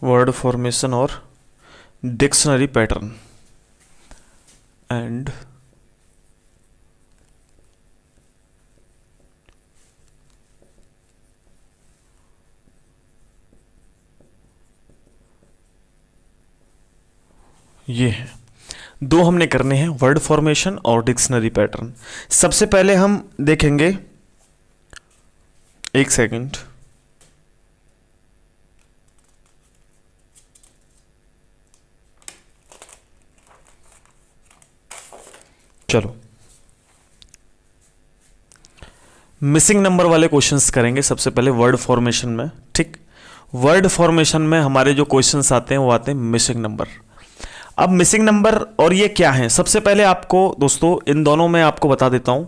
Word formation और dictionary pattern and ये है दो हमने करने हैं, वर्ड फॉर्मेशन और डिक्शनरी पैटर्न। सबसे पहले हम देखेंगे, एक सेकंड, चलो मिसिंग नंबर वाले क्वेश्चंस करेंगे सबसे पहले वर्ड फॉर्मेशन में। ठीक, वर्ड फॉर्मेशन में हमारे जो क्वेश्चंस आते हैं वो आते हैं मिसिंग नंबर। अब मिसिंग नंबर और ये क्या है, सबसे पहले आपको दोस्तों इन दोनों में आपको बता देता हूं।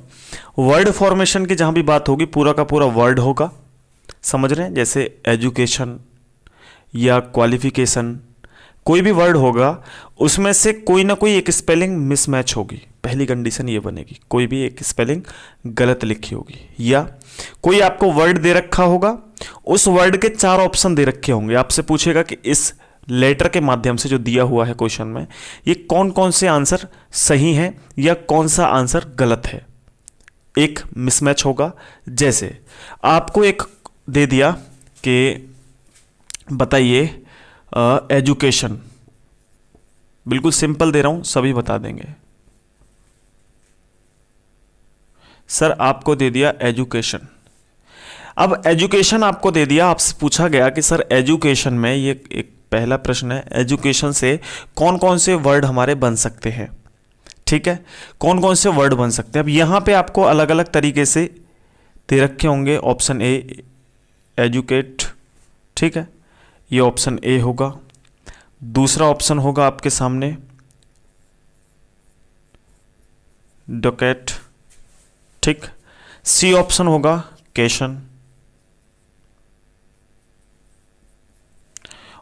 वर्ड फॉर्मेशन की जहां भी बात होगी पूरा का पूरा वर्ड होगा, समझ रहे हैं, जैसे एजुकेशन या क्वालिफिकेशन, कोई भी वर्ड होगा उसमें से कोई ना कोई एक स्पेलिंग मिसमैच होगी। पहली कंडीशन ये बनेगी, कोई भी एक स्पेलिंग गलत लिखी होगी, या कोई आपको वर्ड दे रखा होगा, उस वर्ड के 4 ऑप्शन दे रखे होंगे, आपसे पूछेगा कि इस लेटर के माध्यम से जो दिया हुआ है क्वेश्चन में ये कौन कौन से आंसर सही हैं या कौन सा आंसर गलत है, एक मिसमैच होगा। जैसे आपको एक दे दिया कि बताइए एजुकेशन, बिल्कुल सिंपल दे रहा हूं, सभी बता देंगे। सर आपको दे दिया एजुकेशन, अब एजुकेशन आपको दे दिया, आपसे पूछा गया कि सर एजुकेशन में, ये एक पहला प्रश्न है, एजुकेशन से कौन कौन से वर्ड हमारे बन सकते हैं। ठीक है, कौन कौन से वर्ड बन सकते हैं। अब यहां पे आपको अलग अलग तरीके से दे रखे होंगे। ऑप्शन ए एजुकेट, ठीक है, ये ऑप्शन ए होगा। दूसरा ऑप्शन होगा आपके सामने डोकेट, ठीक। सी ऑप्शन होगा केशन।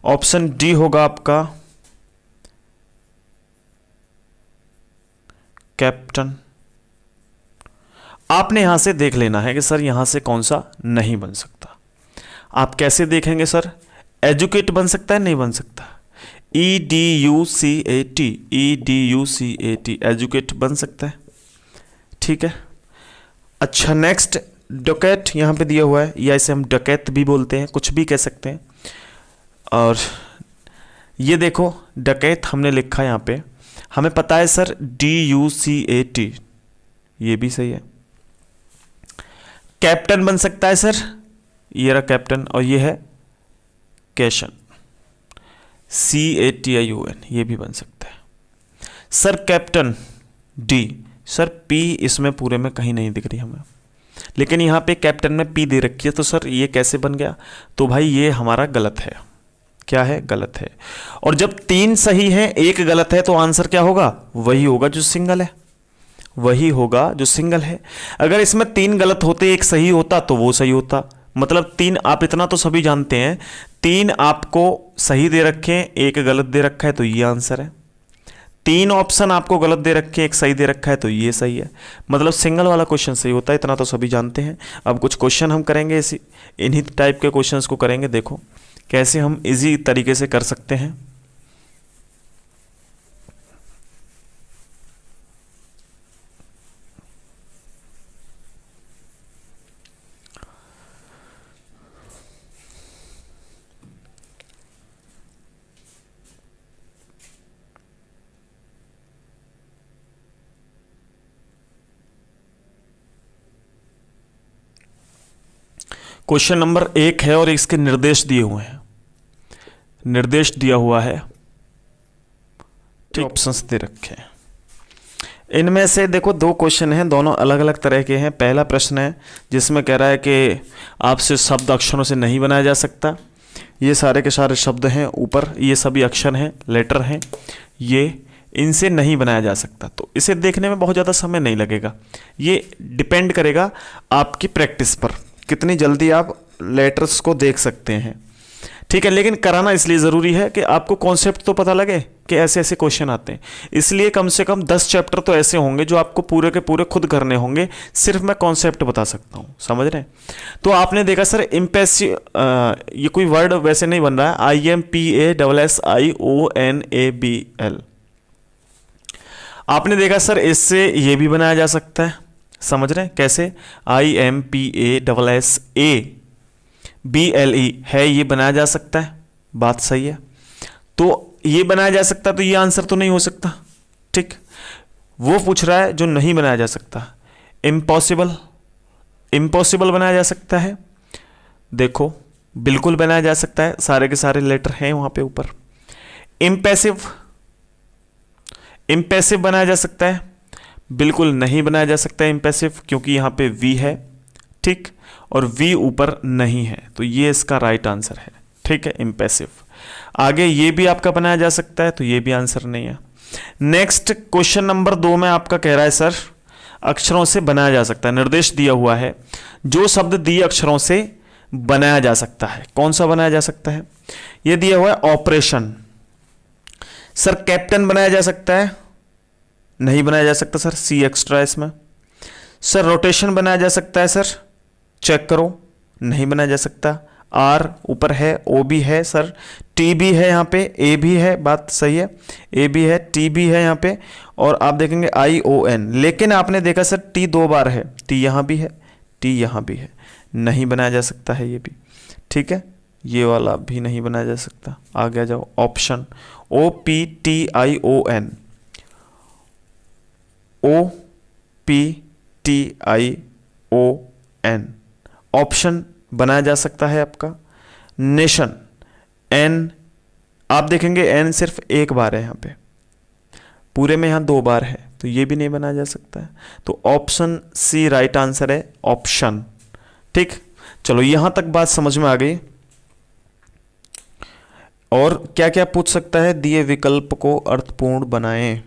ऑप्शन डी होगा आपका कैप्टन। आपने यहां से देख लेना है कि सर यहां से कौन सा नहीं बन सकता। आप कैसे देखेंगे, सर एजुकेट बन सकता है, नहीं बन सकता, EDUCAT, EDUCAT एजुकेट बन सकता है, ठीक है। अच्छा नेक्स्ट डोकेट यहां पे दिया हुआ है, या इसे हम डकैत भी बोलते हैं, कुछ भी कह सकते हैं। और ये देखो डकैत हमने लिखा है यहाँ पे, हमें पता है सर DUCAT, ये भी सही है। कैप्टन बन सकता है सर, ये रहा कैप्टन, और ये है कैशन, CATION, ये भी बन सकता है। Sir captain D, sir P इसमें पूरे में कहीं नहीं दिख रही हमें, लेकिन यहाँ पे कैप्टन में P दे रखी है, तो सर ये कैसे बन गया, तो भाई ये हमारा गलत है। क्या है, गलत है। और जब 3 सही है 1 गलत है तो आंसर क्या होगा, वही होगा जो सिंगल है, वही होगा जो सिंगल है। अगर इसमें 3 गलत होते 1 सही होता तो वो सही होता। मतलब 3, आप इतना तो सभी जानते हैं, 3 आपको सही दे रखे हैं 1 गलत दे रखा है तो ये आंसर है। 3 ऑप्शन आपको गलत दे रखे हैं 1 सही दे रखा है तो ये सही है। मतलब सिंगल वाला क्वेश्चन सही होता है, इतना तो सभी जानते हैं। अब कुछ क्वेश्चन हम करेंगे, इसी इन्हीं टाइप के क्वेश्चंस को करेंगे, देखो कैसे हम इजी तरीके से कर सकते हैं। क्वेश्चन नंबर 1 है और इसके निर्देश दिए हुए हैं, निर्देश दिया हुआ है, ठीक, ऑप्शंस दे रखे हैं। इनमें से देखो 2 क्वेश्चन हैं, दोनों अलग अलग तरह के हैं। पहला प्रश्न है जिसमें कह रहा है कि आपसे शब्द अक्षरों से नहीं बनाया जा सकता। ये सारे के सारे शब्द हैं ऊपर, ये सभी अक्षर हैं, लेटर हैं, ये इनसे नहीं बनाया जा सकता। तो इसे देखने में बहुत ज़्यादा समय नहीं लगेगा, ये डिपेंड करेगा आपकी प्रैक्टिस पर, कितनी जल्दी आप लेटर्स को देख सकते हैं। ठीक है, लेकिन कराना इसलिए ज़रूरी है कि आपको कॉन्सेप्ट तो पता लगे कि ऐसे ऐसे क्वेश्चन आते हैं। इसलिए कम से कम 10 चैप्टर तो ऐसे होंगे जो आपको पूरे के पूरे खुद करने होंगे, सिर्फ मैं कॉन्सेप्ट बता सकता हूँ, समझ रहे हैं। तो आपने देखा सर इम्पेसिव, ये कोई वर्ड वैसे नहीं बन रहा है, IMPASSIONABL। आपने देखा सर इससे ये भी बनाया जा सकता है, समझ रहे हैं कैसे, IMPASSABLE है, ये बनाया जा सकता है, बात सही है। तो ये बनाया जा सकता है, तो ये आंसर तो नहीं हो सकता, ठीक। वो पूछ रहा है जो नहीं बनाया जा सकता, इम्पॉसिबल, इम्पॉसिबल बनाया जा सकता है, देखो बिल्कुल बनाया जा सकता है, सारे के सारे लेटर हैं वहां पे ऊपर। इम्पैसिव, इम्पैसिव बनाया जा सकता है, बिल्कुल नहीं बनाया जा सकता है इम्पैसिव, क्योंकि यहां पे वी है, ठीक, और वी ऊपर नहीं है, तो ये इसका राइट आंसर है, ठीक है, इम्पैसिव। आगे ये भी आपका बनाया जा सकता है, तो ये भी आंसर नहीं है। नेक्स्ट क्वेश्चन नंबर 2 में आपका कह रहा है सर अक्षरों से बनाया जा सकता है, निर्देश दिया हुआ है जो शब्द दिए अक्षरों से बनाया जा सकता है, कौन सा बनाया जा सकता है। ये दिया हुआ है ऑपरेशन, सर कैप्टन बनाया जा सकता है, नहीं बनाया जा सकता सर, सी एक्स्ट्रा इसमें। सर रोटेशन बनाया जा सकता है, सर चेक करो, नहीं बनाया जा सकता। आर ऊपर है, ओ भी है सर, टी भी है यहाँ पे, ए भी है, बात सही है, ए भी है, टी भी है यहाँ पे, और आप देखेंगे ION, लेकिन आपने देखा सर टी 2 बार है, टी यहाँ भी है, टी यहाँ भी है, नहीं बनाया जा सकता है ये भी, ठीक है, ये वाला भी नहीं बनाया जा सकता। आगे आ जाओ, ऑप्शन, OPTION, OPTION, ऑप्शन बनाया जा सकता है आपका। नेशन, एन, आप देखेंगे एन सिर्फ एक बार है यहाँ पे, पूरे में यहाँ 2 बार है, तो ये भी नहीं बनाया जा सकता है, तो ऑप्शन सी राइट आंसर है, ऑप्शन, ठीक। चलो यहां तक बात समझ में आ गई। और क्या क्या पूछ सकता है, दिए विकल्प को अर्थपूर्ण बनाएं,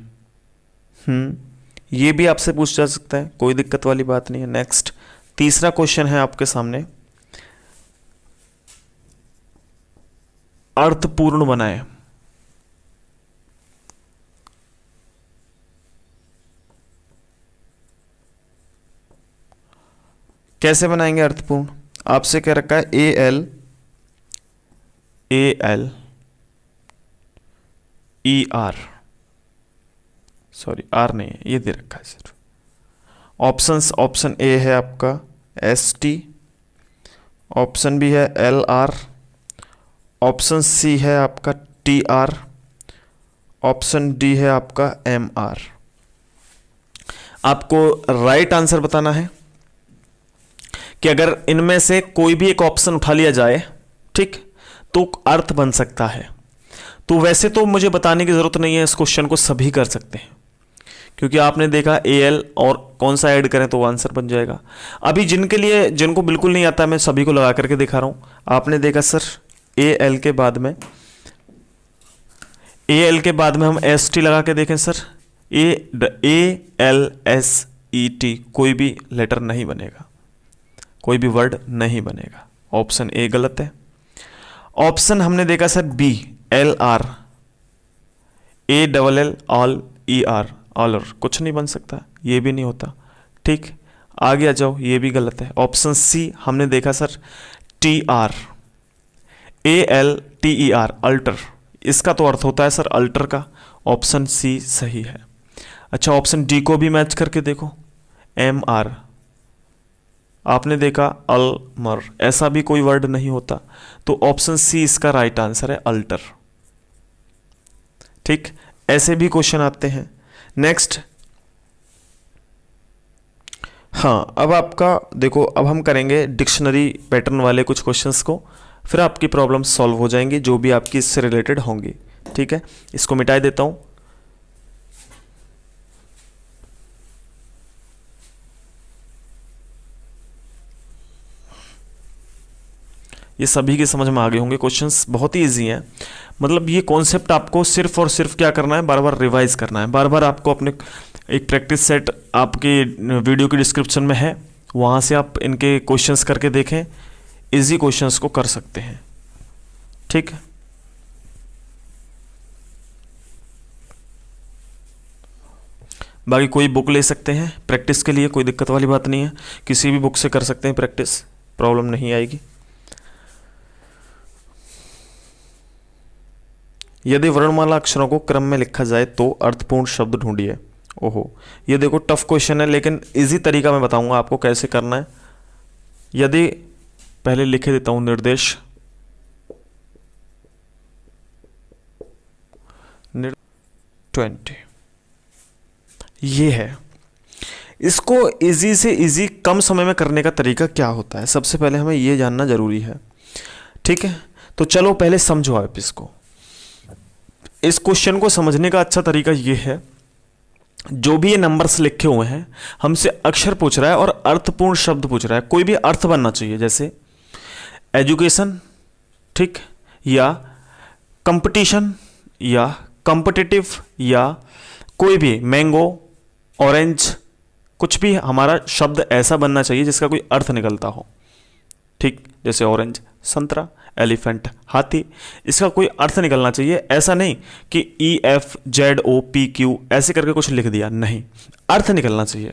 ये भी आपसे पूछ जा सकता है, कोई दिक्कत वाली बात नहीं है। नेक्स्ट तीसरा क्वेश्चन है आपके सामने, अर्थपूर्ण बनाएं, कैसे बनाएंगे अर्थपूर्ण, आपसे क्या रखा है, ALER, सॉरी आर नहीं है, ये दे रखा है सिर्फ। ऑप्शंस, ऑप्शन ए है आपका ST, ऑप्शन बी है LR, ऑप्शन सी है आपका TR, ऑप्शन डी है आपका MR। आपको राइट आंसर बताना है कि अगर इनमें से कोई भी एक ऑप्शन उठा लिया जाए, ठीक, तो अर्थ बन सकता है। तो वैसे तो मुझे बताने की जरूरत नहीं है, इस क्वेश्चन को सभी कर सकते हैं, क्योंकि आपने देखा AL और कौन सा ऐड करें तो आंसर बन जाएगा। अभी जिनके लिए, जिनको बिल्कुल नहीं आता, मैं सभी को लगा करके दिखा रहा हूं। आपने देखा सर AL के बाद में, AL के बाद में हम ST लगा के देखें सर, ALSET, कोई भी लेटर नहीं बनेगा, कोई भी वर्ड नहीं बनेगा, ऑप्शन ए गलत है। ऑप्शन हमने देखा sir B LR, ALL, all, ER, ऑलर, कुछ नहीं बन सकता, ये भी नहीं होता, ठीक। आगे आ जाओ, ये भी गलत है। ऑप्शन सी हमने देखा सर TR, ALTER, अल्टर, इसका तो अर्थ होता है सर अल्टर का, ऑप्शन सी सही है। अच्छा ऑप्शन डी को भी मैच करके देखो, MR, आपने देखा अल्मर, ऐसा भी कोई वर्ड नहीं होता, तो ऑप्शन सी इसका राइट आंसर है, अल्टर, ठीक। ऐसे भी क्वेश्चन आते हैं। नेक्स्ट, हाँ अब आपका देखो, अब हम करेंगे डिक्शनरी पैटर्न वाले कुछ क्वेश्चंस को, फिर आपकी प्रॉब्लम सॉल्व हो जाएंगी जो भी आपकी इससे रिलेटेड होंगी, ठीक है। इसको मिटा देता हूं। ये सभी के समझ में आ गए होंगे, क्वेश्चंस बहुत ही इजी हैं। मतलब ये कॉन्सेप्ट आपको सिर्फ और सिर्फ क्या करना है, बार बार रिवाइज करना है, बार बार आपको अपने एक प्रैक्टिस सेट आपके वीडियो की डिस्क्रिप्शन में है, वहाँ से आप इनके क्वेश्चंस करके देखें, इजी क्वेश्चंस को कर सकते हैं। ठीक है। बाकी कोई बुक ले सकते हैं प्रैक्टिस के लिए, कोई दिक्कत वाली बात नहीं है, किसी भी बुक से कर सकते हैं प्रैक्टिस, प्रॉब्लम नहीं आएगी। यदि वर्णमाला अक्षरों को क्रम में लिखा जाए तो अर्थपूर्ण शब्द ढूंढिए। ओहो, ये देखो टफ क्वेश्चन है, लेकिन इजी तरीका मैं बताऊंगा आपको कैसे करना है। यदि पहले लिखे देता हूं निर्देश, 20 ये है। इसको इजी से इजी कम समय में करने का तरीका क्या होता है, सबसे पहले हमें ये जानना जरूरी है। ठीक है, तो चलो पहले समझो आप इसको। इस क्वेश्चन को समझने का अच्छा तरीका ये है, जो भी ये नंबर्स लिखे हुए हैं हमसे अक्षर पूछ रहा है और अर्थपूर्ण शब्द पूछ रहा है, कोई भी अर्थ बनना चाहिए, जैसे एजुकेशन, ठीक, या कंपटीशन, या कॉम्पिटिटिव, या कोई भी मैंगो, ऑरेंज, कुछ भी हमारा शब्द ऐसा बनना चाहिए जिसका कोई अर्थ निकलता हो। ठीक, जैसे ऑरेंज संतरा, एलिफेंट हाथी, इसका कोई अर्थ निकलना चाहिए। ऐसा नहीं कि EFZOPQ ऐसे करके कुछ लिख दिया, नहीं, अर्थ निकलना चाहिए।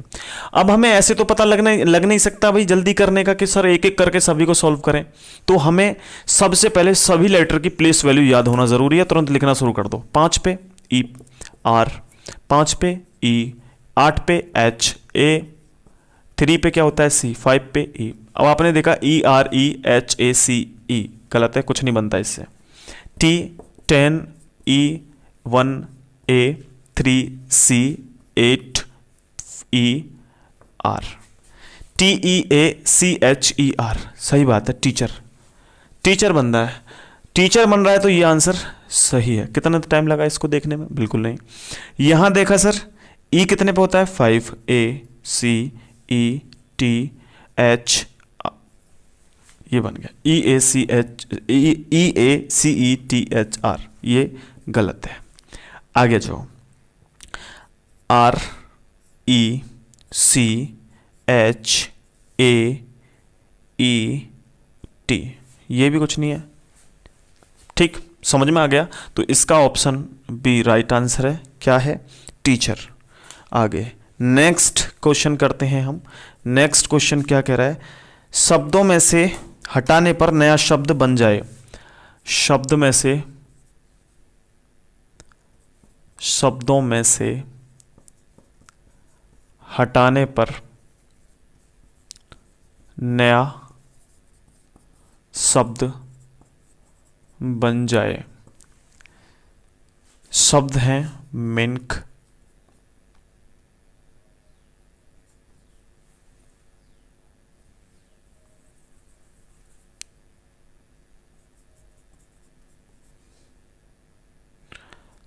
अब हमें ऐसे तो पता लग नहीं सकता भाई जल्दी करने का कि सर एक एक करके सभी को सॉल्व करें, तो हमें सबसे पहले सभी लेटर की प्लेस वैल्यू याद होना जरूरी है। तुरंत लिखना शुरू कर दो। 5 पे ER, 5 पे E, 8 पे H, A, 3 पे क्या होता है C, 5 पे E। अब आपने देखा EREHACE, गलत है, कुछ नहीं बनता इससे। T, 10, E, 1, A, 3, C, 8, E, R, TEACHER, सही बात है, टीचर, टीचर बन रहा है, टीचर बन रहा है, तो ये आंसर सही है। कितना टाइम लगा इसको देखने में, बिल्कुल नहीं। यहां देखा सर E कितने पे होता है, 5, A, C, E, T, H, ये बन गया EACETHR, ये गलत है। आगे जाओ, RECHAET, ये भी कुछ नहीं है। ठीक, समझ में आ गया, तो इसका ऑप्शन बी राइट आंसर है। क्या है, टीचर। आगे नेक्स्ट क्वेश्चन करते हैं हम। नेक्स्ट क्वेश्चन क्या कह रहा है, शब्दों में से हटाने पर नया शब्द बन जाए। शब्दों में से हटाने पर नया शब्द बन जाए। शब्द हैं milk,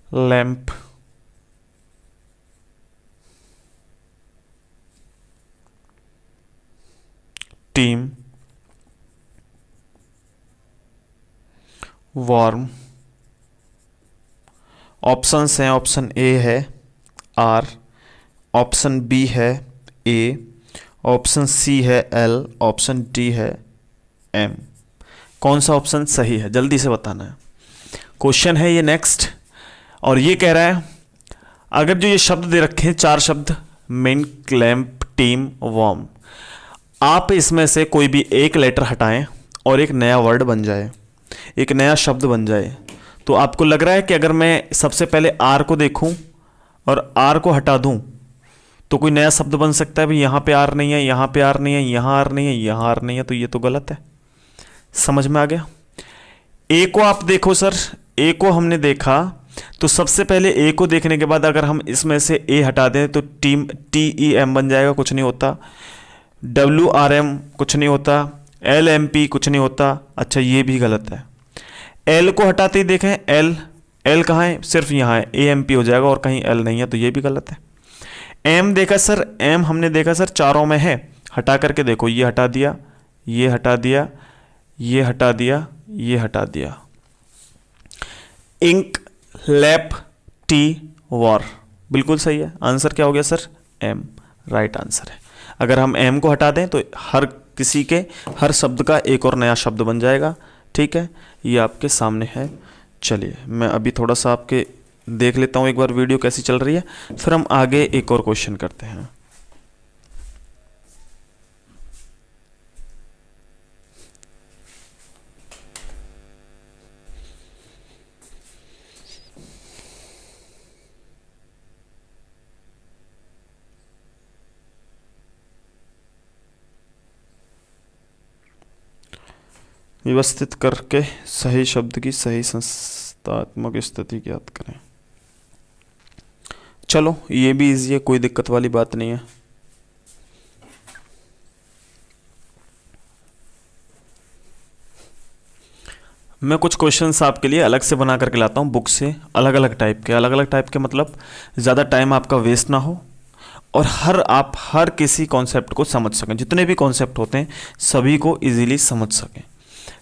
lamp, team, warm. Options हैं, ऑप्शन ए है R, ऑप्शन बी है A, ऑप्शन सी है L, ऑप्शन डी है M। कौन सा ऑप्शन सही है, जल्दी से बताना है। क्वेश्चन है ये नेक्स्ट, और ये कह रहा है अगर जो ये शब्द दे रखे हैं 4 शब्द, मिल्क, लैंप, टीम, वार्म, आप इसमें से कोई भी एक लेटर हटाएं और एक नया वर्ड बन जाए, एक नया शब्द बन जाए, तो आपको लग रहा है कि अगर मैं सबसे पहले R को देखूं और R को हटा दूं तो कोई नया शब्द बन सकता है। भाई यहाँ पे R नहीं है, यहाँ पे R नहीं है, यहाँ R नहीं है, यहाँ R नहीं है, तो ये तो गलत है। समझ में आ गया। A को आप देखो सर, A को हमने देखा, तो सबसे पहले A को देखने के बाद अगर हम इसमें से A हटा दें तो टीम TEM बन जाएगा, कुछ नहीं होता। WRM कुछ नहीं होता, LMP कुछ नहीं होता। अच्छा, ये भी गलत है। L को हटाते ही देखें, L कहाँ है, सिर्फ यहाँ है, AMP हो जाएगा और कहीं L नहीं है, तो ये भी गलत है। M देखा सर, M हमने देखा सर चारों में है, हटा करके देखो, ये हटा दिया, ये हटा दिया, ये हटा दिया, ये हटा दिया। इंक, लैप, टी, वॉर, बिल्कुल सही है। आंसर क्या हो गया सर, M राइट आंसर है। अगर हम M को हटा दें तो हर किसी के हर शब्द का एक और नया शब्द बन जाएगा। ठीक है, ये आपके सामने है। चलिए मैं अभी थोड़ा सा आपके देख लेता हूँ एक बार वीडियो कैसी चल रही है, फिर हम आगे एक और क्वेश्चन करते हैं। व्यवस्थित करके सही शब्द की सही संस्थात्मक स्थिति ज्ञात करें। चलो ये भी इजी है, कोई दिक्कत वाली बात नहीं है। मैं कुछ क्वेश्चंस आपके लिए अलग से बना करके लाता हूँ बुक से, अलग अलग टाइप के मतलब ज़्यादा टाइम आपका वेस्ट ना हो और आप हर किसी कॉन्सेप्ट को समझ सकें, जितने भी कॉन्सेप्ट होते हैं सभी को इजीली समझ सकें।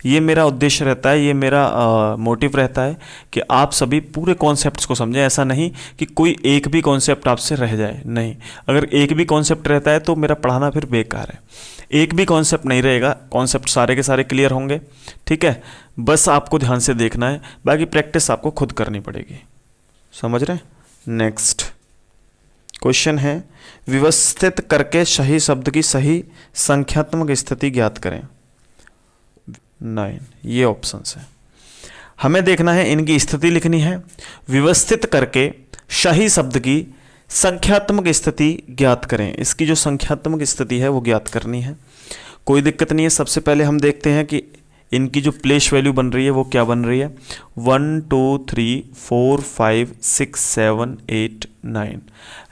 ये मेरा उद्देश्य रहता है, ये मेरा मोटिव रहता है कि आप सभी पूरे कॉन्सेप्ट्स को समझें। ऐसा नहीं कि कोई एक भी कॉन्सेप्ट आपसे रह जाए, नहीं। अगर एक भी कॉन्सेप्ट रहता है तो मेरा पढ़ाना फिर बेकार है। एक भी कॉन्सेप्ट नहीं रहेगा, कॉन्सेप्ट सारे के सारे क्लियर होंगे, ठीक है। बस आपको ध्यान से देखना है, बाकी प्रैक्टिस आपको खुद करनी पड़ेगी। समझ रहे हैं? नेक्स्ट क्वेश्चन है, व्यवस्थित करके सही शब्द की सही संख्यात्मक स्थिति ज्ञात करें। 9 ये ऑप्शंस है। हमें देखना है, इनकी स्थिति लिखनी है। व्यवस्थित करके सही शब्द की संख्यात्मक स्थिति ज्ञात करें। इसकी जो संख्यात्मक स्थिति है वो ज्ञात करनी है, कोई दिक्कत नहीं है। सबसे पहले हम देखते हैं कि इनकी जो प्लेस वैल्यू बन रही है वो क्या बन रही है। 1 2 3 4 5 6 7 8 9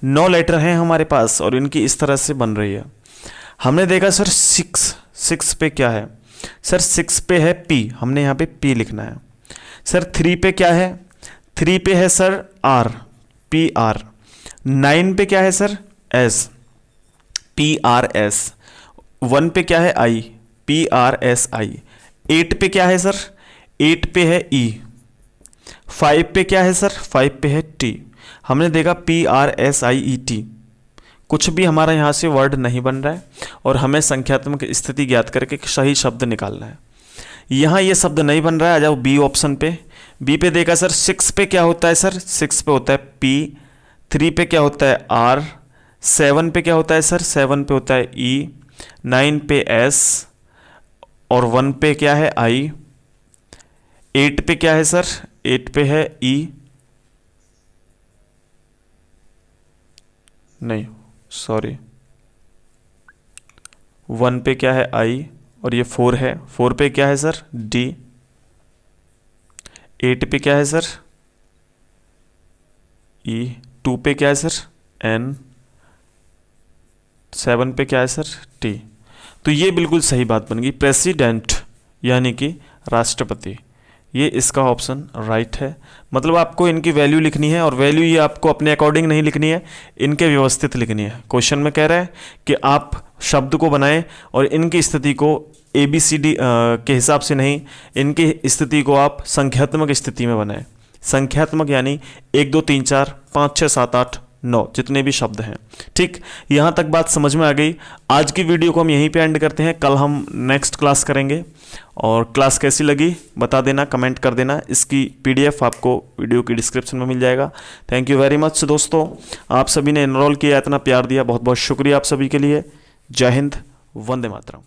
9 लेटर हैं हमारे पास और इनकी इस तरह से बन रही है। हमने देखा सर 6 पे क्या है, सर 6 पे है P, हमने यहाँ पे P लिखना है। सर 3 पे क्या है, 3 पे है सर R, PR। 9 पे क्या है सर S, PRS। 1 पे क्या है I, PRSI। 8 पे क्या है सर, 8 पे है E। 5 पे क्या है सर, 5 पे है T। हमने देखा PRSIET। कुछ भी हमारा यहाँ से वर्ड नहीं बन रहा है और हमें संख्यात्मक स्थिति ज्ञात करके सही शब्द निकालना है। यहाँ ये शब्द नहीं बन रहा है, आ जाओ बी ऑप्शन पे। बी पे देखा सर 6 पे क्या होता है सर, 6 पे होता है P। 3 पे क्या होता है R। 7 पे क्या होता है सर, 7 पे होता है E। 9 पे S और 1 पे क्या है I। 8 पे क्या है सर, 8 पे है E, नहीं सॉरी 1 पे क्या है I और ये 4 है। 4 पे क्या है सर D। 8 पे क्या है सर E। 2 पे क्या है सर N। 7 पे क्या है सर T। तो ये बिल्कुल सही बात बन गई, प्रेसिडेंट यानी कि राष्ट्रपति। ये इसका ऑप्शन राइट है। मतलब आपको इनकी वैल्यू लिखनी है और वैल्यू ये आपको अपने अकॉर्डिंग नहीं लिखनी है, इनके व्यवस्थित लिखनी है। क्वेश्चन में कह रहा है कि आप शब्द को बनाएं और इनकी स्थिति को ABCD के हिसाब से नहीं, इनकी स्थिति को आप संख्यात्मक स्थिति में बनाएं। संख्यात्मक यानी 1 2 3 4 5 6 7 8 9 जितने भी शब्द हैं। ठीक, यहाँ तक बात समझ में आ गई। आज की वीडियो को हम यहीं पे एंड करते हैं, कल हम नेक्स्ट क्लास करेंगे। और क्लास कैसी लगी बता देना, कमेंट कर देना। इसकी PDF आपको वीडियो की डिस्क्रिप्शन में मिल जाएगा। थैंक यू वेरी मच दोस्तों, आप सभी ने एनरोल किया, इतना प्यार दिया, बहुत बहुत शुक्रिया आप सभी के लिए। जय हिंद, वंदे मातरम।